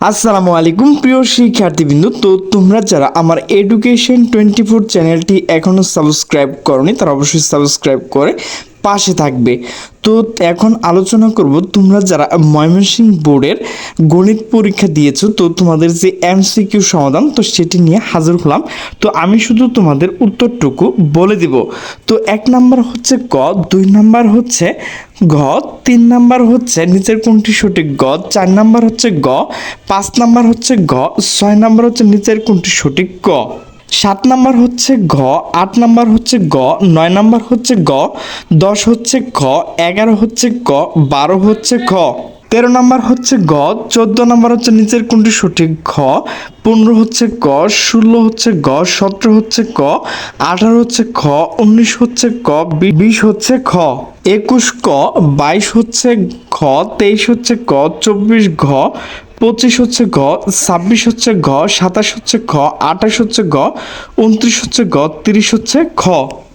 আসসালামু আলাইকুম প্রিয় শিক্ষার্থীবৃন্দ। তো তোমরা যারা আমার এডুকেশন 24 চ্যানেলটি এখনও সাবস্ক্রাইব করনি তারা অবশ্যই সাবস্ক্রাইব করে পাশে থাকবে। তো এখন আলোচনা করব তোমরা যারা ময়মনসিংহ বোর্ডের গণিত পরীক্ষা দিয়েছো, তো তোমাদের যে এমসিকিউ সমাধান তো সেটি নিয়ে হাজির হলাম। তো আমি শুধু তোমাদের উত্তরটুকু বলে দিব। তো 1 নাম্বার হচ্ছে ক, 2 নাম্বার হচ্ছে ঘ, 3 নাম্বার হচ্ছে নিচের কোনটি সঠিক গ, 4 নাম্বার হচ্ছে গ, 5 নাম্বার হচ্ছে ঘ, 6 নাম্বার হচ্ছে নিচের কোনটি সঠিক ক, 7 নাম্বার হচ্ছে ঘ, 8 নাম্বার হচ্ছে গ, 9 নাম্বার হচ্ছে গ, 10 হচ্ছে খ, 11 হচ্ছে ক, 12 হচ্ছে খ, 13 নাম্বার হচ্ছে গ, 14 নাম্বার হচ্ছে নিচের কোনটি সঠিক খ, 15 হচ্ছে ক, 16 হচ্ছে গ, 17 হচ্ছে ক, 18 হচ্ছে খ, 19 হচ্ছে ক, 20 হচ্ছে খ, 21 ক, 22 হচ্ছে খ, 23 হচ্ছে ক, 24 ঘ, 25 হচ্ছে ঘ, 26 হচ্ছে ঘ, 27 হচ্ছে খ, 28 হচ্ছে ঘ, 29 হচ্ছে ঘ, 30 হচ্ছে খ।